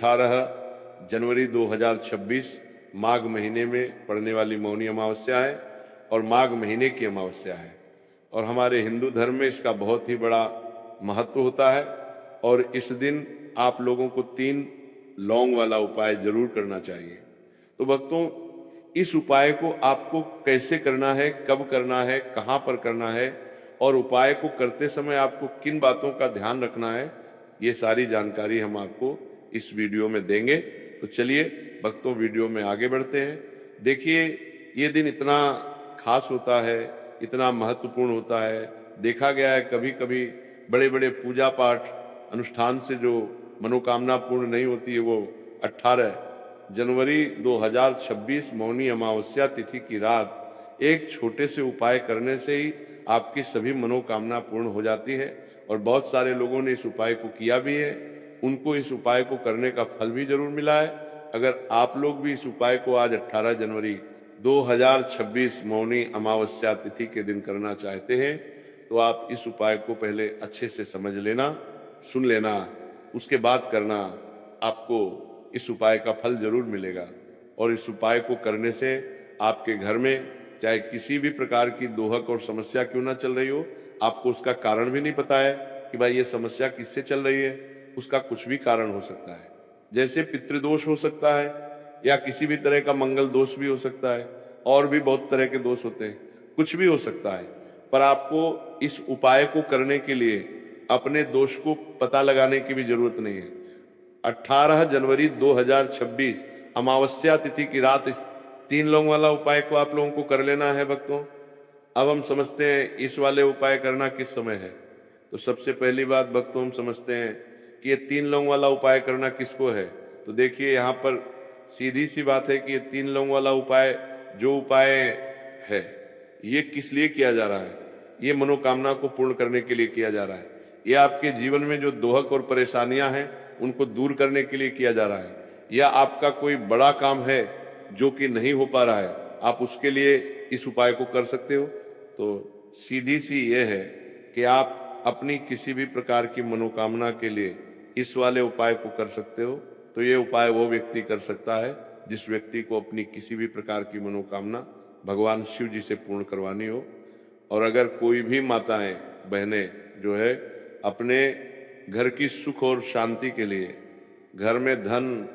18 जनवरी 2026 माघ महीने में पड़ने वाली मौनी अमावस्या है और माघ महीने की अमावस्या है। और हमारे हिंदू धर्म में इसका बहुत ही बड़ा महत्व होता है। और इस दिन आप लोगों को 3 लौंग वाला उपाय जरूर करना चाहिए। तो भक्तों, इस उपाय को आपको कैसे करना है, कब करना है, कहाँ पर करना है और उपाय को करते समय आपको किन बातों का ध्यान रखना है, ये सारी जानकारी हम आपको इस वीडियो में देंगे। तो चलिए भक्तों, वीडियो में आगे बढ़ते हैं। देखिए, ये दिन इतना खास होता है, इतना महत्वपूर्ण होता है। देखा गया है कभी कभी बड़े बड़े पूजा पाठ अनुष्ठान से जो मनोकामना पूर्ण नहीं होती है, वो 18 जनवरी 2026 मौनी अमावस्या तिथि की रात एक छोटे से उपाय करने से ही आपकी सभी मनोकामना पूर्ण हो जाती है। और बहुत सारे लोगों ने इस उपाय को किया भी है, उनको इस उपाय को करने का फल भी जरूर मिला है। अगर आप लोग भी इस उपाय को आज 18 जनवरी 2026 मौनी अमावस्या तिथि के दिन करना चाहते हैं, तो आप इस उपाय को पहले अच्छे से समझ लेना, सुन लेना, उसके बाद करना। आपको इस उपाय का फल जरूर मिलेगा। और इस उपाय को करने से आपके घर में चाहे किसी भी प्रकार की दोहक और समस्या क्यों ना चल रही हो, आपको उसका कारण भी नहीं पता है कि भाई ये समस्या किससे चल रही है, उसका कुछ भी कारण हो सकता है। जैसे पितृदोष हो सकता है या किसी भी तरह का मंगल दोष भी हो सकता है, और भी बहुत तरह के दोष होते हैं, कुछ भी हो सकता है। पर आपको इस उपाय को करने के लिए अपने दोष को पता लगाने की भी जरूरत नहीं है। 18 जनवरी 2026 अमावस्या तिथि की रात इस 3 लौंग वाला उपाय को आप लोगों को कर लेना है भक्तों। अब हम समझते हैं इस वाले उपाय करना किस समय है। तो सबसे पहली बात भक्तों, हम समझते हैं कि ये 3 लौंग वाला उपाय करना किसको है। तो देखिए, यहाँ पर सीधी सी बात है कि ये 3 लौंग वाला उपाय जो उपाय है, ये किस लिए किया जा रहा है। ये मनोकामना को पूर्ण करने के लिए किया जा रहा है। ये आपके जीवन में जो दोहक और परेशानियां हैं उनको दूर करने के लिए किया जा रहा है। या आपका कोई बड़ा काम है जो कि नहीं हो पा रहा है, आप उसके लिए इस उपाय को कर सकते हो। तो सीधी सी ये है कि आप अपनी किसी भी प्रकार की मनोकामना के लिए इस वाले उपाय को कर सकते हो। तो ये उपाय वो व्यक्ति कर सकता है जिस व्यक्ति को अपनी किसी भी प्रकार की मनोकामना भगवान शिव जी से पूर्ण करवानी हो। और अगर कोई भी माताएं बहनें जो है अपने घर की सुख और शांति के लिए, घर में धन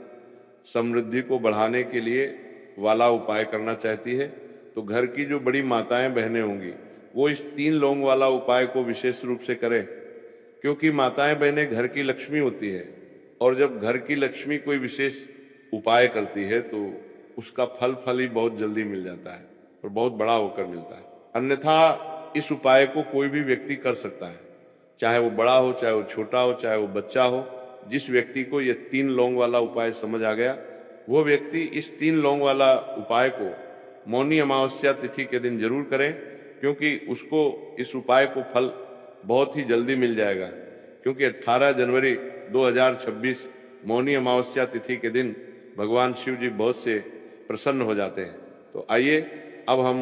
समृद्धि को बढ़ाने के लिए वाला उपाय करना चाहती है, तो घर की जो बड़ी माताएं बहनें होंगी वो इस 3 लौंग वाला उपाय को विशेष रूप से करें। क्योंकि माताएं बहनें घर की लक्ष्मी होती है, और जब घर की लक्ष्मी कोई विशेष उपाय करती है तो उसका फल ही बहुत जल्दी मिल जाता है और बहुत बड़ा होकर मिलता है। अन्यथा इस उपाय को कोई भी व्यक्ति कर सकता है, चाहे वो बड़ा हो, चाहे वो छोटा हो, चाहे वो बच्चा हो। जिस व्यक्ति को ये 3 लौंग वाला उपाय समझ आ गया, वो व्यक्ति इस 3 लौंग वाला उपाय को मौनी अमावस्या तिथि के दिन जरूर करें, क्योंकि उसको इस उपाय को फल बहुत ही जल्दी मिल जाएगा। क्योंकि 18 जनवरी 2026 मौनी अमावस्या तिथि के दिन भगवान शिव जी बहुत से प्रसन्न हो जाते हैं। तो आइए अब हम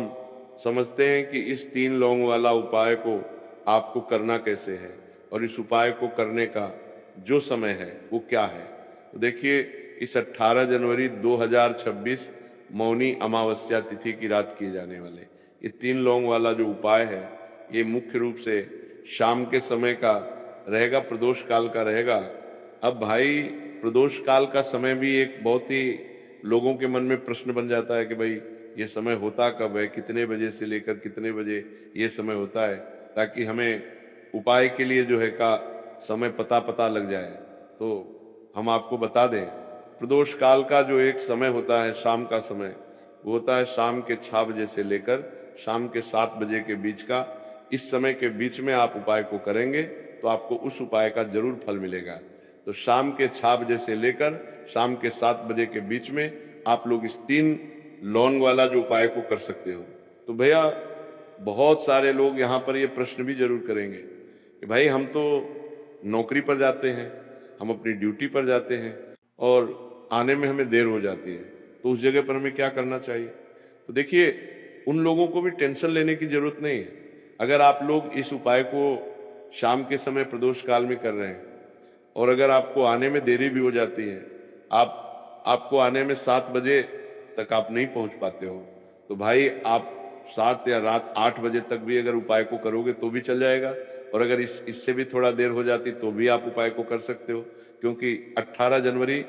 समझते हैं कि इस 3 लौंग वाला उपाय को आपको करना कैसे है और इस उपाय को करने का जो समय है वो क्या है। तो देखिए, इस 18 जनवरी 2026 मौनी अमावस्या तिथि की रात किए जाने वाले ये 3 लौंग वाला जो उपाय है, ये मुख्य रूप से शाम के समय का रहेगा, प्रदोष काल का रहेगा। अब भाई, प्रदोष काल का समय भी एक बहुत ही लोगों के मन में प्रश्न बन जाता है कि भाई ये समय होता कब है, कितने बजे से लेकर कितने बजे ये समय होता है, ताकि हमें उपाय के लिए जो है का समय पता लग जाए। तो हम आपको बता दें, प्रदोष काल का जो एक समय होता है, शाम का समय, वो होता है शाम के 6 बजे से लेकर शाम के 7 बजे के बीच का। इस समय के बीच में आप उपाय को करेंगे तो आपको उस उपाय का जरूर फल मिलेगा। तो शाम के 6 बजे से लेकर शाम के 7 बजे के बीच में आप लोग इस 3 लौंग वाला जो उपाय को कर सकते हो। तो भैया, बहुत सारे लोग यहाँ पर ये प्रश्न भी जरूर करेंगे कि भाई हम तो नौकरी पर जाते हैं, हम अपनी ड्यूटी पर जाते हैं और आने में हमें देर हो जाती है, तो उस जगह पर हमें क्या करना चाहिए। तो देखिए, उन लोगों को भी टेंशन लेने की जरूरत नहीं है। अगर आप लोग इस उपाय को शाम के समय प्रदोष काल में कर रहे हैं और अगर आपको आने में देरी भी हो जाती है, आपको आने में 7 बजे तक आप नहीं पहुंच पाते हो, तो भाई आप 7 या रात 8 बजे तक भी अगर उपाय को करोगे तो भी चल जाएगा। और अगर इससे भी थोड़ा देर हो जाती तो भी आप उपाय को कर सकते हो, क्योंकि 18 जनवरी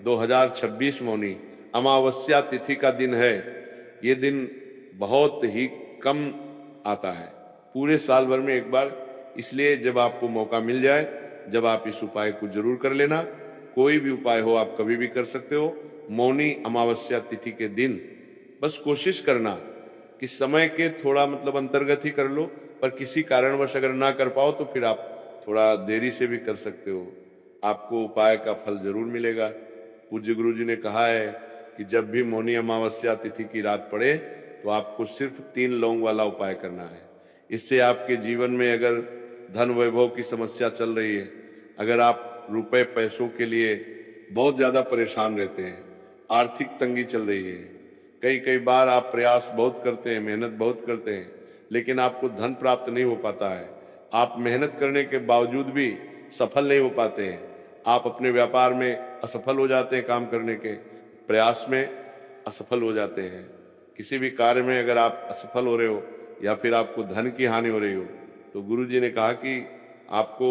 2026 मौनी अमावस्या तिथि का दिन है। ये दिन बहुत ही कम आता है, पूरे साल भर में एक बार। इसलिए जब आपको मौका मिल जाए, जब आप इस उपाय को जरूर कर लेना। कोई भी उपाय हो आप कभी भी कर सकते हो, मौनी अमावस्या तिथि के दिन। बस कोशिश करना कि समय के थोड़ा मतलब अंतर्गत ही कर लो, पर किसी कारणवश अगर ना कर पाओ तो फिर आप थोड़ा देरी से भी कर सकते हो, आपको उपाय का फल जरूर मिलेगा। पूज्य गुरु जी ने कहा है कि जब भी मौनी अमावस्या तिथि की रात पड़े तो आपको सिर्फ 3 लौंग वाला उपाय करना है। इससे आपके जीवन में अगर धन वैभव की समस्या चल रही है, अगर आप रुपए पैसों के लिए बहुत ज्यादा परेशान रहते हैं, आर्थिक तंगी चल रही है, कई बार आप प्रयास बहुत करते हैं, मेहनत बहुत करते हैं, लेकिन आपको धन प्राप्त नहीं हो पाता है, आप मेहनत करने के बावजूद भी सफल नहीं हो पाते हैं, आप अपने व्यापार में असफल हो जाते हैं, काम करने के प्रयास में असफल हो जाते हैं, किसी भी कार्य में अगर आप असफल हो रहे हो या फिर आपको धन की हानि हो रही हो, तो गुरु जी ने कहा कि आपको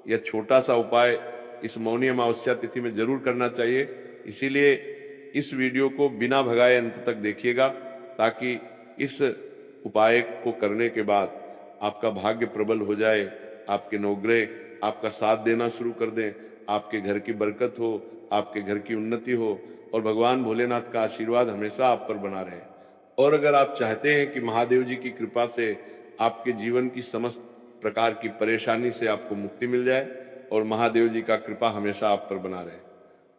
यह छोटा सा उपाय इस मौनी अमावस्या तिथि में जरूर करना चाहिए। इसीलिए इस वीडियो को बिना भगाए अंत तक देखिएगा, ताकि इस उपाय को करने के बाद आपका भाग्य प्रबल हो जाए, आपके नवग्रह आपका साथ देना शुरू कर दें, आपके घर की बरकत हो, आपके घर की उन्नति हो और भगवान भोलेनाथ का आशीर्वाद हमेशा आप पर बना रहे। और अगर आप चाहते हैं कि महादेव जी की कृपा से आपके जीवन की समस्त प्रकार की परेशानी से आपको मुक्ति मिल जाए और महादेव जी का कृपा हमेशा आप पर बना रहे,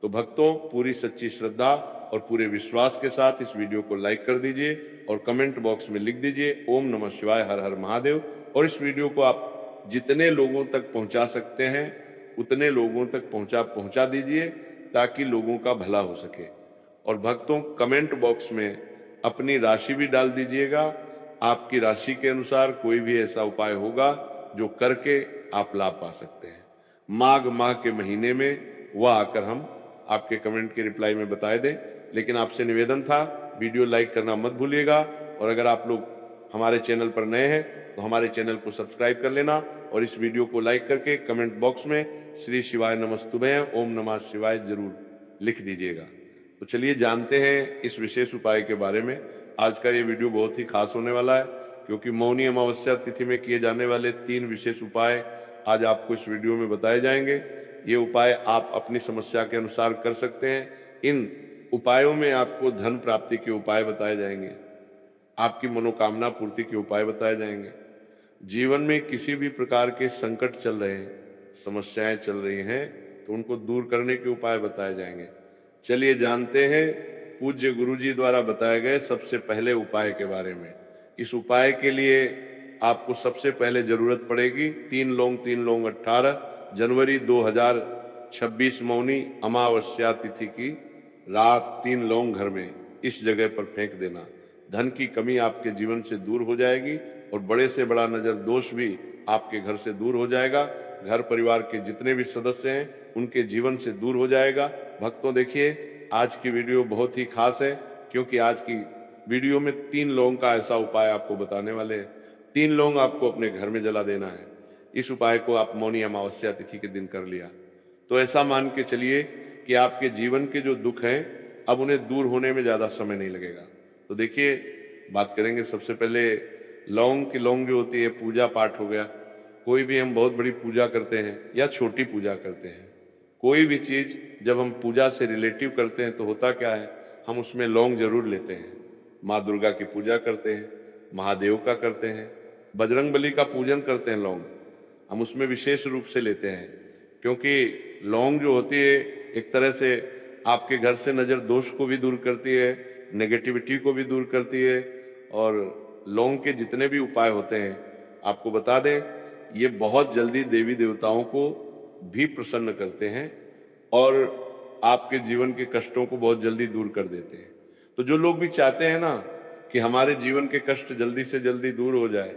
तो भक्तों पूरी सच्ची श्रद्धा और पूरे विश्वास के साथ इस वीडियो को लाइक कर दीजिए और कमेंट बॉक्स में लिख दीजिए ओम नमः शिवाय, हर हर महादेव। और इस वीडियो को आप जितने लोगों तक पहुंचा सकते हैं उतने लोगों तक पहुंचा दीजिए, ताकि लोगों का भला हो सके। और भक्तों कमेंट बॉक्स में अपनी राशि भी डाल दीजिएगा, आपकी राशि के अनुसार कोई भी ऐसा उपाय होगा जो करके आप लाभ पा सकते हैं। माघ माह के महीने में वह आकर हम आपके कमेंट के रिप्लाई में बताए दें। लेकिन आपसे निवेदन था, वीडियो लाइक करना मत भूलिएगा, और अगर आप लोग हमारे चैनल पर नए हैं तो हमारे चैनल को सब्सक्राइब कर लेना और इस वीडियो को लाइक करके कमेंट बॉक्स में श्री शिवाय नमस्तुभ्यं ओम नमः शिवाय जरूर लिख दीजिएगा। तो चलिए जानते हैं इस विशेष उपाय के बारे में। आज का ये वीडियो बहुत ही खास होने वाला है, क्योंकि मौनी अमावस्या तिथि में किए जाने वाले 3 विशेष उपाय आज आपको इस वीडियो में बताए जाएंगे। ये उपाय आप अपनी समस्या के अनुसार कर सकते हैं। इन उपायों में आपको धन प्राप्ति के उपाय बताए जाएंगे, आपकी मनोकामना पूर्ति के उपाय बताए जाएंगे, जीवन में किसी भी प्रकार के संकट चल रहे हैं, समस्याएं चल रही हैं, तो उनको दूर करने के उपाय बताए जाएंगे। चलिए जानते हैं पूज्य गुरु जी द्वारा बताए गए सबसे पहले उपाय के बारे में। इस उपाय के लिए आपको सबसे पहले जरूरत पड़ेगी 3 लौंग 18 जनवरी 2026 मौनी अमावस्या तिथि की रात 3 लौंग घर में इस जगह पर फेंक देना। धन की कमी आपके जीवन से दूर हो जाएगी और बड़े से बड़ा नजर दोष भी आपके घर से दूर हो जाएगा। घर परिवार के जितने भी सदस्य हैं उनके जीवन से दूर हो जाएगा। भक्तों देखिए आज की वीडियो बहुत ही खास है, क्योंकि आज की वीडियो में 3 लौंग का ऐसा उपाय आपको बताने वाले हैं। 3 लौंग आपको अपने घर में जला देना है। इस उपाय को आप मौनी अमावस्या तिथि के दिन कर लिया तो ऐसा मान के चलिए कि आपके जीवन के जो दुख हैं अब उन्हें दूर होने में ज्यादा समय नहीं लगेगा। तो देखिए बात करेंगे सबसे पहले लौंग की। लौंग जो होती है पूजा पाठ हो गया, कोई भी हम बहुत बड़ी पूजा करते हैं या छोटी पूजा करते हैं, कोई भी चीज जब हम पूजा से रिलेटिव करते हैं तो होता क्या है, हम उसमें लौंग जरूर लेते हैं। माँ दुर्गा की पूजा करते हैं, महादेव का करते हैं, बजरंगबली का पूजन करते हैं, लौंग हम उसमें विशेष रूप से लेते हैं, क्योंकि लौंग जो होती है एक तरह से आपके घर से नजर दोष को भी दूर करती है, नेगेटिविटी को भी दूर करती है। और लौंग के जितने भी उपाय होते हैं आपको बता दें, ये बहुत जल्दी देवी देवताओं को भी प्रसन्न करते हैं और आपके जीवन के कष्टों को बहुत जल्दी दूर कर देते हैं। तो जो लोग भी चाहते हैं ना कि हमारे जीवन के कष्ट जल्दी से जल्दी दूर हो जाए,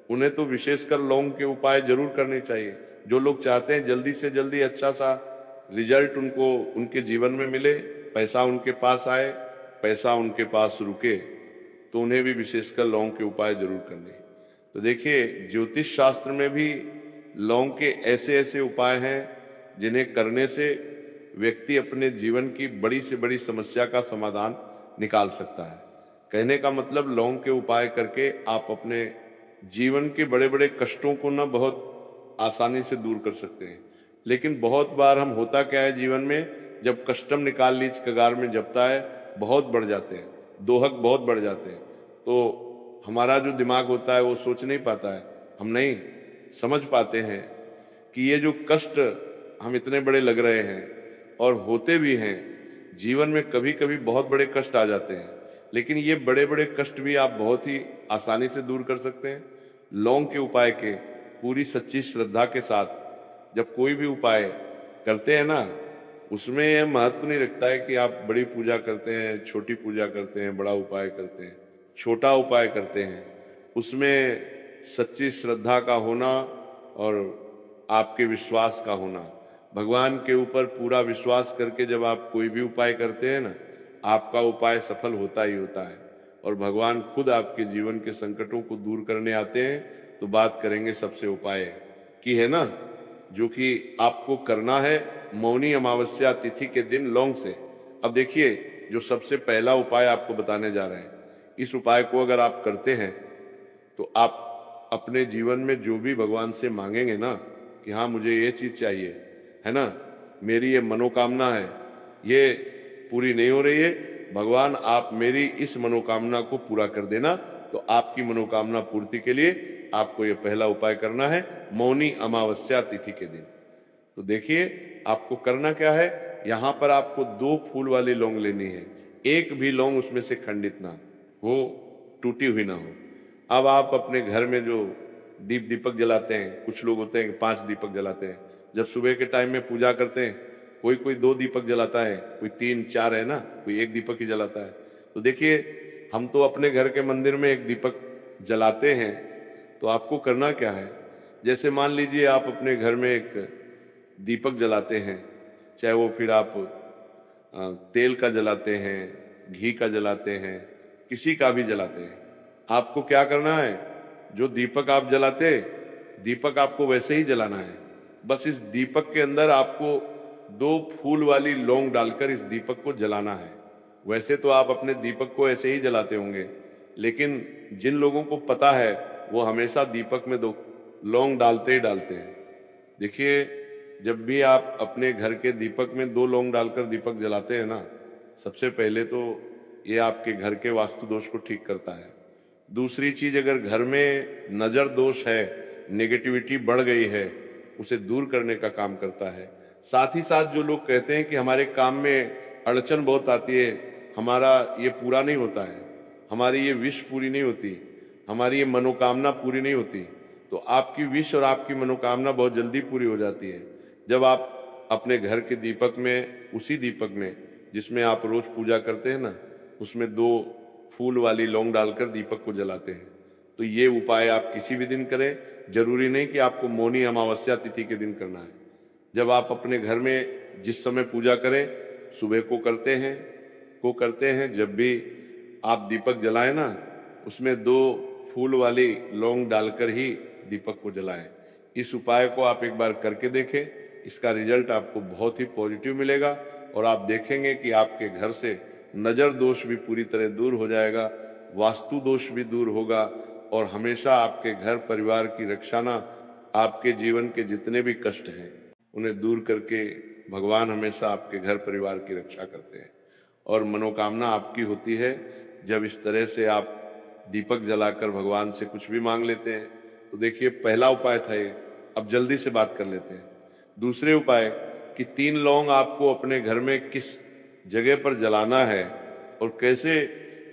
उन्हें तो विशेषकर लौंग के उपाय जरूर करने चाहिए। जो लोग चाहते हैं जल्दी से जल्दी अच्छा सा रिजल्ट उनको उनके जीवन में मिले, पैसा उनके पास आए, पैसा उनके पास रुके, तो उन्हें भी विशेषकर लौंग के उपाय जरूर करने। तो देखिए, ज्योतिष शास्त्र में भी लौंग के ऐसे ऐसे उपाय हैं जिन्हें करने से व्यक्ति अपने जीवन की बड़ी से बड़ी समस्या का समाधान निकाल सकता है। कहने का मतलब, लौंग के उपाय करके आप अपने जीवन के बड़े बड़े कष्टों को ना बहुत आसानी से दूर कर सकते हैं। लेकिन बहुत बार हम होता क्या है जीवन में, जब कष्टम निकाल लीच कगार में जपता है, बहुत बढ़ जाते हैं, दोहक बहुत बढ़ जाते हैं, तो हमारा जो दिमाग होता है वो सोच नहीं पाता है, हम नहीं समझ पाते हैं कि ये जो कष्ट हम इतने बड़े लग रहे हैं और होते भी हैं, जीवन में कभी कभी बहुत बड़े कष्ट आ जाते हैं, लेकिन ये बड़े बड़े कष्ट भी आप बहुत ही आसानी से दूर कर सकते हैं लौंग के उपाय के पूरी सच्ची श्रद्धा के साथ। जब कोई भी उपाय करते हैं ना, उसमें यह महत्व नहीं रखता है कि आप बड़ी पूजा करते हैं, छोटी पूजा करते हैं, बड़ा उपाय करते हैं, छोटा उपाय करते हैं, उसमें सच्ची श्रद्धा का होना और आपके विश्वास का होना। भगवान के ऊपर पूरा विश्वास करके जब आप कोई भी उपाय करते हैं ना, आपका उपाय सफल होता ही होता है और भगवान खुद आपके जीवन के संकटों को दूर करने आते हैं। तो बात करेंगे सबसे उपाय की है ना, जो कि आपको करना है मौनी अमावस्या तिथि के दिन लौंग से। अब देखिए, जो सबसे पहला उपाय आपको बताने जा रहे हैं, इस उपाय को अगर आप करते हैं तो आप अपने जीवन में जो भी भगवान से मांगेंगे ना कि हाँ मुझे ये चीज चाहिए, है ना, मेरी ये मनोकामना है, ये पूरी नहीं हो रही है, भगवान आप मेरी इस मनोकामना को पूरा कर देना। तो आपकी मनोकामना पूर्ति के लिए आपको ये पहला उपाय करना है मौनी अमावस्या तिथि के दिन। तो देखिए, आपको करना क्या है, यहां पर आपको 2 फूल वाली लौंग लेनी है, एक भी लौंग उसमें से खंडित ना हो, टूटी हुई ना हो। अब आप अपने घर में जो दीपक जलाते हैं, कुछ लोग होते हैं कि 5 दीपक जलाते हैं, जब सुबह के टाइम में पूजा करते हैं, कोई 2 दीपक जलाता है, कोई 3 4 है ना, कोई 1 दीपक ही जलाता है। तो देखिए, हम तो अपने घर के मंदिर में 1 दीपक जलाते हैं। तो आपको करना क्या है, जैसे मान लीजिए आप अपने घर में एक दीपक जलाते हैं, चाहे वो फिर आप तेल का जलाते हैं, घी का जलाते हैं, किसी का भी जलाते हैं, आपको क्या करना है, जो दीपक आप जलाते, दीपक आपको वैसे ही जलाना है। बस इस दीपक के अंदर आपको 2 फूल वाली लौंग डालकर इस दीपक को जलाना है। वैसे तो आप अपने दीपक को ऐसे ही जलाते होंगे, लेकिन जिन लोगों को पता है वो हमेशा दीपक में 2 लौंग डालते ही डालते हैं। देखिए, जब भी आप अपने घर के दीपक में 2 लौंग डालकर दीपक जलाते हैं ना, सबसे पहले तो ये आपके घर के वास्तु दोष को ठीक करता है। दूसरी चीज, अगर घर में नजर दोष है, नेगेटिविटी बढ़ गई है, उसे दूर करने का काम करता है। साथ ही साथ जो लोग कहते हैं कि हमारे काम में अड़चन बहुत आती है, हमारा ये पूरा नहीं होता है, हमारी ये विश पूरी नहीं होती, हमारी ये मनोकामना पूरी नहीं होती, तो आपकी विश और आपकी मनोकामना बहुत जल्दी पूरी हो जाती है जब आप अपने घर के दीपक में, उसी दीपक में जिसमें आप रोज पूजा करते हैं ना, उसमें 2 फूल वाली लौंग डालकर दीपक को जलाते हैं। तो ये उपाय आप किसी भी दिन करें, जरूरी नहीं कि आपको मौनी अमावस्या तिथि के दिन करना है। जब आप अपने घर में जिस समय पूजा करें, सुबह को करते हैं, जब भी आप दीपक जलाएं ना, उसमें 2 फूल वाली लौंग डालकर ही दीपक को जलाएं। इस उपाय को आप एक बार करके देखें, इसका रिजल्ट आपको बहुत ही पॉजिटिव मिलेगा और आप देखेंगे कि आपके घर से नजर दोष भी पूरी तरह दूर हो जाएगा, वास्तु दोष भी दूर होगा और हमेशा आपके घर परिवार की रक्षा ना, आपके जीवन के जितने भी कष्ट हैं उन्हें दूर करके भगवान हमेशा आपके घर परिवार की रक्षा करते हैं और मनोकामना आपकी होती है जब इस तरह से आप दीपक जलाकर भगवान से कुछ भी मांग लेते हैं। तो देखिए, पहला उपाय था ये। अब जल्दी से बात कर लेते हैं दूसरे उपाय कि 3 लौंग आपको अपने घर में किस जगह पर जलाना है और कैसे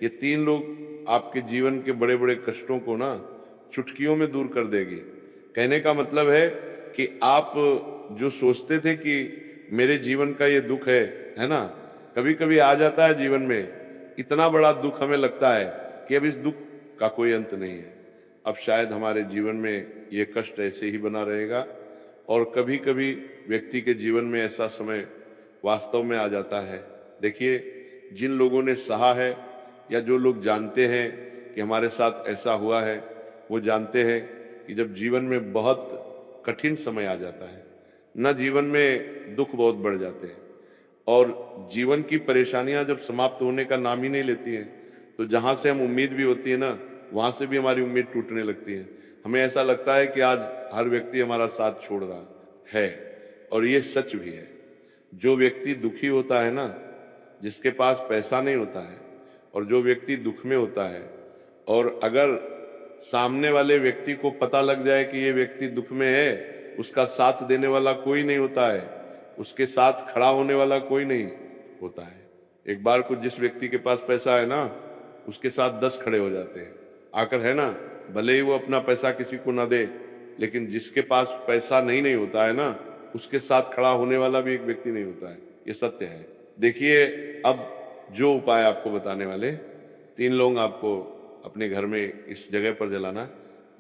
ये 3 लोग आपके जीवन के बड़े बड़े कष्टों को ना चुटकियों में दूर कर देगी। कहने का मतलब है कि आप जो सोचते थे कि मेरे जीवन का ये दुख है ना, कभी कभी आ जाता है जीवन में, इतना बड़ा दुख हमें लगता है कि अब इस दुख का कोई अंत नहीं है, अब शायद हमारे जीवन में ये कष्ट ऐसे ही बना रहेगा, और कभी कभी व्यक्ति के जीवन में ऐसा समय वास्तव में आ जाता है। देखिए, जिन लोगों ने सहा है या जो लोग जानते हैं कि हमारे साथ ऐसा हुआ है, वो जानते हैं कि जब जीवन में बहुत कठिन समय आ जाता है ना, जीवन में दुख बहुत बढ़ जाते हैं और जीवन की परेशानियां जब समाप्त होने का नाम ही नहीं लेती हैं, तो जहां से हम उम्मीद भी होती है ना, वहां से भी हमारी उम्मीद टूटने लगती है। हमें ऐसा लगता है कि आज हर व्यक्ति हमारा साथ छोड़ रहा है, और ये सच भी है। जो व्यक्ति दुखी होता है ना, जिसके पास पैसा नहीं होता है, और जो व्यक्ति दुख में होता है, और अगर सामने वाले व्यक्ति को पता लग जाए कि ये व्यक्ति दुख में है, उसका साथ देने वाला कोई नहीं होता है, उसके साथ खड़ा होने वाला कोई नहीं होता है। एक बार को जिस व्यक्ति के पास पैसा है ना, उसके साथ 10 खड़े हो जाते हैं आकर, है ना, भले ही वो अपना पैसा किसी को ना दे, लेकिन जिसके पास पैसा नहीं होता है ना, उसके साथ खड़ा होने वाला भी एक व्यक्ति नहीं होता है। ये सत्य है। देखिए, अब जो उपाय आपको बताने वाले, 3 लौंग आपको अपने घर में इस जगह पर जलाना।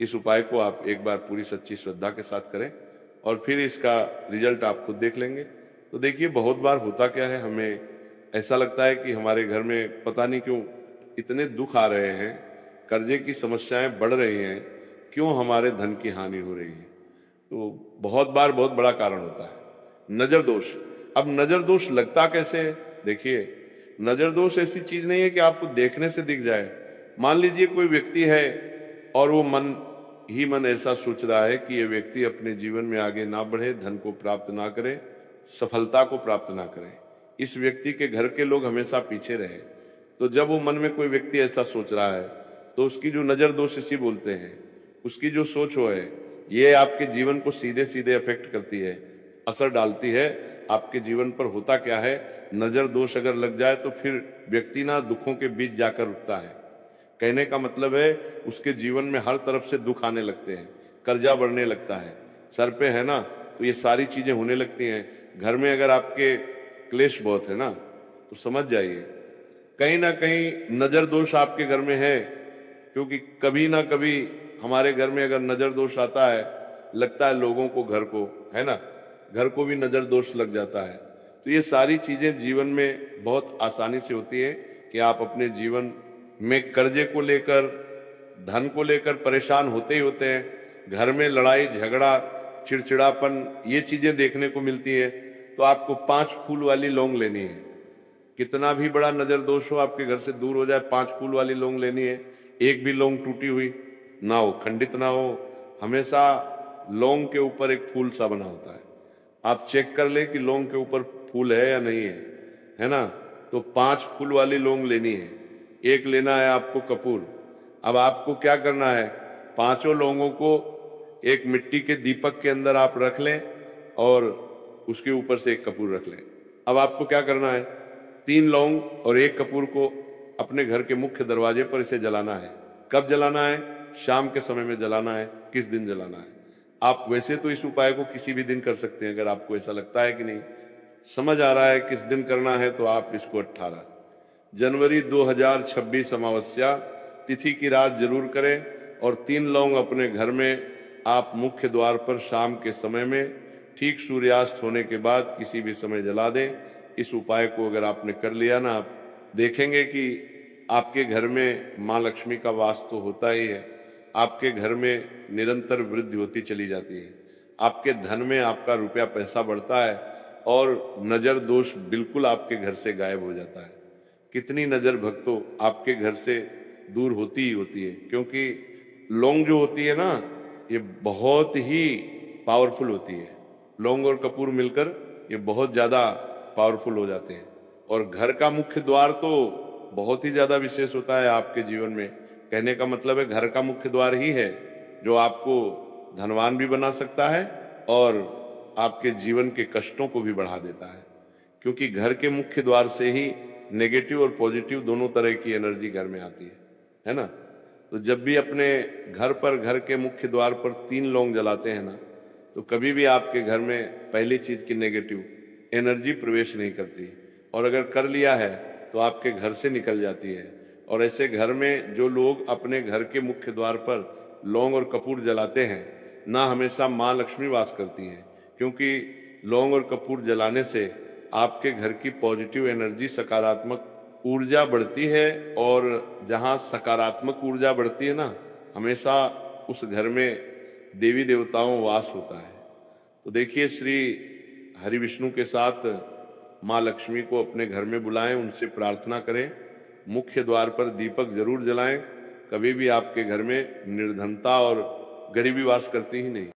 इस उपाय को आप एक बार पूरी सच्ची श्रद्धा के साथ करें और फिर इसका रिजल्ट आप खुद देख लेंगे। तो देखिए, बहुत बार होता क्या है, हमें ऐसा लगता है कि हमारे घर में पता नहीं क्यों इतने दुख आ रहे हैं, कर्जे की समस्याएं बढ़ रही हैं, क्यों हमारे धन की हानि हो रही है। तो बहुत बार बहुत बड़ा कारण होता है नजर दोष। अब नजर दोष लगता कैसे है? देखिए, नजर दोष ऐसी चीज नहीं है कि आपको देखने से दिख जाए। मान लीजिए कोई व्यक्ति है और वो मन ही मन ऐसा सोच रहा है कि ये व्यक्ति अपने जीवन में आगे ना बढ़े, धन को प्राप्त ना करे, सफलता को प्राप्त ना करे, इस व्यक्ति के घर के लोग हमेशा पीछे रहे। तो जब वो मन में कोई व्यक्ति ऐसा सोच रहा है, तो उसकी जो नजर दोष इसी बोलते हैं, उसकी जो सोच हो है, ये आपके जीवन को सीधे सीधे अफेक्ट करती है, असर डालती है आपके जीवन पर। होता क्या है, नजर दोष अगर लग जाए तो फिर व्यक्ति ना दुखों के बीच जाकर रुकता है। कहने का मतलब है, उसके जीवन में हर तरफ से दुख आने लगते हैं, कर्जा बढ़ने लगता है, सर पे है ना, तो ये सारी चीजें होने लगती हैं। घर में अगर आपके क्लेश बहुत है ना, तो समझ जाइए कहीं ना कहीं नजर दोष आपके घर में है। क्योंकि कभी ना कभी हमारे घर में अगर नजर दोष आता है, लगता है लोगों को, घर को, है ना, घर को भी नजर दोष लग जाता है। तो ये सारी चीजें जीवन में बहुत आसानी से होती है कि आप अपने जीवन में कर्जे को लेकर, धन को लेकर परेशान होते ही होते हैं। घर में लड़ाई झगड़ा, चिड़चिड़ापन, ये चीजें देखने को मिलती है। तो आपको 5 फूल वाली लौंग लेनी है। कितना भी बड़ा नजर दोष हो, आपके घर से दूर हो जाए, 5 फूल वाली लौंग लेनी है। एक भी लौंग टूटी हुई ना हो, खंडित ना हो, हमेशा लौंग के ऊपर एक फूल सा बना होता है। आप चेक कर ले कि लौंग के ऊपर फूल है या नहीं है ना। तो 5 फूल वाली लौंग लेनी है। एक लेना है आपको कपूर। अब आपको क्या करना है, 5 लौंगों को एक मिट्टी के दीपक के अंदर आप रख लें और उसके ऊपर से एक कपूर रख लें। अब आपको क्या करना है, 3 लौंग और 1 कपूर को अपने घर के मुख्य दरवाजे पर इसे जलाना है। कब जलाना है? शाम के समय में जलाना है। किस दिन जलाना है? आप वैसे तो इस उपाय को किसी भी दिन कर सकते हैं। अगर आपको ऐसा लगता है कि नहीं समझ आ रहा है किस दिन करना है, तो आप इसको 18 जनवरी 2026 अमावस्या तिथि की रात जरूर करें। और 3 लौंग अपने घर में आप मुख्य द्वार पर शाम के समय में ठीक सूर्यास्त होने के बाद किसी भी समय जला दें। इस उपाय को अगर आपने कर लिया ना, आप देखेंगे कि आपके घर में माँ लक्ष्मी का वास तो होता ही है, आपके घर में निरंतर वृद्धि होती चली जाती है, आपके धन में आपका रुपया पैसा बढ़ता है और नजर दोष बिल्कुल आपके घर से गायब हो जाता है। कितनी नजर भक्तों आपके घर से दूर होती ही होती है। क्योंकि लौंग जो होती है ना, ये बहुत ही पावरफुल होती है। लौंग और कपूर मिलकर ये बहुत ज्यादा पावरफुल हो जाते हैं। और घर का मुख्य द्वार तो बहुत ही ज्यादा विशेष होता है आपके जीवन में। कहने का मतलब है, घर का मुख्य द्वार ही है जो आपको धनवान भी बना सकता है और आपके जीवन के कष्टों को भी बढ़ा देता है। क्योंकि घर के मुख्य द्वार से ही नेगेटिव और पॉजिटिव दोनों तरह की एनर्जी घर में आती है ना। तो जब भी अपने घर पर, घर के मुख्य द्वार पर 3 लौंग जलाते हैं ना, तो कभी भी आपके घर में पहली चीज की नेगेटिव एनर्जी प्रवेश नहीं करती। और अगर कर लिया है तो आपके घर से निकल जाती है। और ऐसे घर में जो लोग अपने घर के मुख्य द्वार पर लौंग और कपूर जलाते हैं ना, हमेशा माँ लक्ष्मी वास करती हैं। क्योंकि लौंग और कपूर जलाने से आपके घर की पॉजिटिव एनर्जी, सकारात्मक ऊर्जा बढ़ती है, और जहां सकारात्मक ऊर्जा बढ़ती है ना, हमेशा उस घर में देवी देवताओं वास होता है। तो देखिए, श्री हरि विष्णु के साथ माँ लक्ष्मी को अपने घर में बुलाएं, उनसे प्रार्थना करें, मुख्य द्वार पर दीपक जरूर जलाएं। कभी भी आपके घर में निर्धनता और गरीबी वास करती ही नहीं।